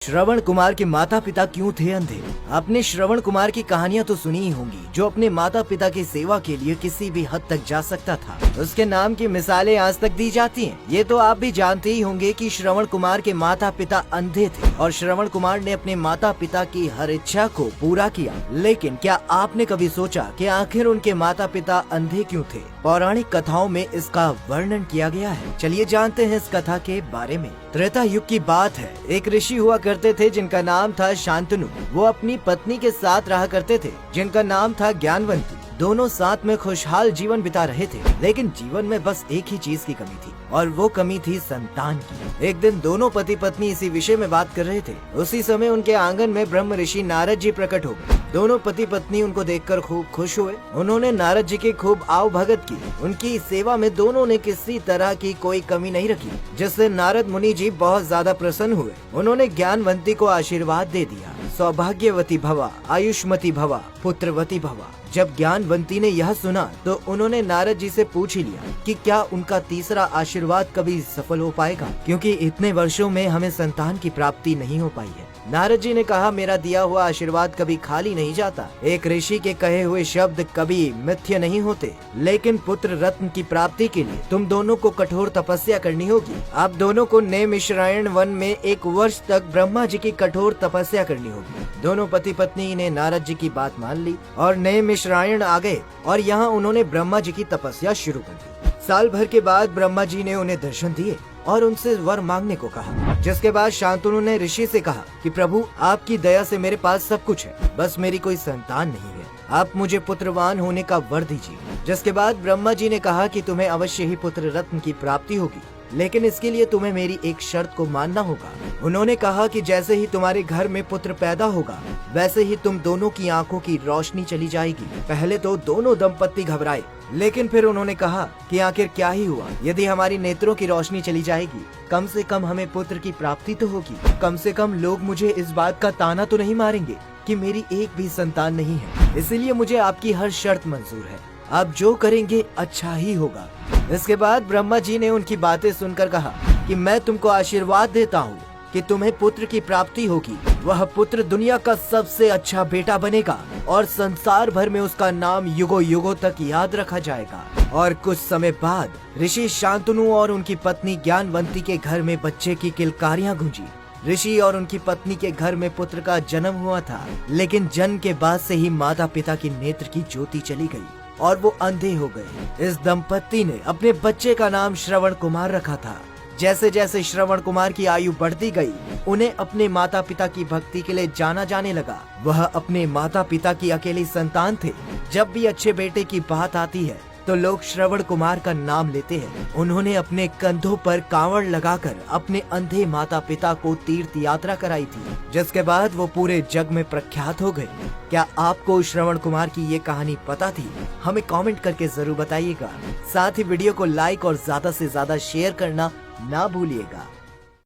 श्रवण कुमार के माता पिता क्यों थे अंधे? आपने श्रवण कुमार की कहानियां तो सुनी ही होंगी, जो अपने माता पिता की सेवा के लिए किसी भी हद तक जा सकता था। उसके नाम की मिसालें आज तक दी जाती हैं। ये तो आप भी जानते ही होंगे कि श्रवण कुमार के माता पिता अंधे थे और श्रवण कुमार ने अपने माता पिता की हर इच्छा को पूरा किया। लेकिन क्या आपने कभी सोचा कि आखिर उनके माता पिता अंधे क्यों थे? पौराणिक कथाओं में इसका वर्णन किया गया है। चलिए जानते हैं इस कथा के बारे में। त्रेता युग की बात है। एक ऋषि हुआ करते थे जिनका नाम था शांतनु। वो अपनी पत्नी के साथ रहा करते थे जिनका नाम था ज्ञानवंती। दोनों साथ में खुशहाल जीवन बिता रहे थे, लेकिन जीवन में बस एक ही चीज की कमी थी और वो कमी थी संतान की। एक दिन दोनों पति पत्नी इसी विषय में बात कर रहे थे। उसी समय उनके आंगन में ब्रह्म ऋषि नारद जी प्रकट हो गए। दोनों पति पत्नी उनको देखकर खूब खुश हुए। उन्होंने नारद जी की खूब आव भगत की। उनकी सेवा में दोनों ने किसी तरह की कोई कमी नहीं रखी, जिससे नारद मुनि जी बहुत ज्यादा प्रसन्न हुए। उन्होंने ज्ञानवंती को आशीर्वाद दे दिया, सौभाग्यवती भवा, आयुष्मती भवा, पुत्रवती भवा। जब ज्ञानवंती ने यह सुना तो उन्होंने नारद जी से पूछ ही लिया कि क्या उनका तीसरा आशीर्वाद कभी सफल हो पाएगा, क्योंकि इतने वर्षों में हमें संतान की प्राप्ति नहीं हो पाई है। नारद जी ने कहा, मेरा दिया हुआ आशीर्वाद कभी खाली नहीं जाता। एक ऋषि के कहे हुए शब्द कभी मिथ्य नहीं होते, लेकिन पुत्र रत्न की प्राप्ति के लिए तुम दोनों को कठोर तपस्या करनी होगी। आप दोनों को नैमिषारण्य वन में 1 वर्ष तक ब्रह्मा जी की कठोर तपस्या करनी होगी। दोनों पति पत्नी ने नारद जी की बात मान ली और नैमिषारण्य आ गए और यहाँ उन्होंने ब्रह्मा जी की तपस्या शुरू कर दी। साल भर के बाद ब्रह्मा जी ने उन्हें दर्शन दिए और उनसे वर मांगने को कहा। जिसके बाद शांतनु ने ऋषि से कहा कि प्रभु, आपकी दया से मेरे पास सब कुछ है, बस मेरी कोई संतान नहीं है। आप मुझे पुत्रवान होने का वर दीजिए। जिसके बाद ब्रह्मा जी ने कहा कि तुम्हें अवश्य ही पुत्र रत्न की प्राप्ति होगी, लेकिन इसके लिए तुम्हें मेरी एक शर्त को मानना होगा। उन्होंने कहा कि जैसे ही तुम्हारे घर में पुत्र पैदा होगा, वैसे ही तुम दोनों की आंखों की रोशनी चली जाएगी। पहले तो दोनों दंपत्ति घबराए, लेकिन फिर उन्होंने कहा कि आखिर क्या ही हुआ, यदि हमारी नेत्रों की रोशनी चली जाएगी, कम से कम हमें पुत्र की प्राप्ति तो होगी। कम से कम लोग मुझे इस बात का ताना तो नहीं मारेंगे कि मेरी एक भी संतान नहीं है। इसलिए मुझे आपकी हर शर्त मंजूर है। आप जो करेंगे अच्छा ही होगा। इसके बाद ब्रह्मा जी ने उनकी बातें सुनकर कहा कि मैं तुमको आशीर्वाद देता हूँ कि तुम्हें पुत्र की प्राप्ति होगी। वह पुत्र दुनिया का सबसे अच्छा बेटा बनेगा और संसार भर में उसका नाम युगों युगों तक याद रखा जाएगा। और कुछ समय बाद ऋषि शांतनु और उनकी पत्नी ज्ञानवंती के घर में बच्चे की किलकारियां गूंजी। ऋषि और उनकी पत्नी के घर में पुत्र का जन्म हुआ था, लेकिन जन्म के बाद से ही माता पिता की नेत्र की ज्योति चली गई और वो अंधे हो गए। इस दंपत्ति ने अपने बच्चे का नाम श्रवण कुमार रखा था। जैसे जैसे श्रवण कुमार की आयु बढ़ती गई, उन्हें अपने माता पिता की भक्ति के लिए जाना जाने लगा। वह अपने माता पिता की अकेली संतान थे। जब भी अच्छे बेटे की बात आती है तो लोग श्रवण कुमार का नाम लेते हैं। उन्होंने अपने कंधों पर कांवड़ लगाकर अपने अंधे माता पिता को तीर्थ यात्रा कराई थी, जिसके बाद वो पूरे जग में प्रख्यात हो गए। क्या आपको श्रवण कुमार की ये कहानी पता थी? हमें कमेंट करके जरूर बताइएगा। साथ ही वीडियो को लाइक और ज्यादा से ज्यादा शेयर करना ना भूलिएगा।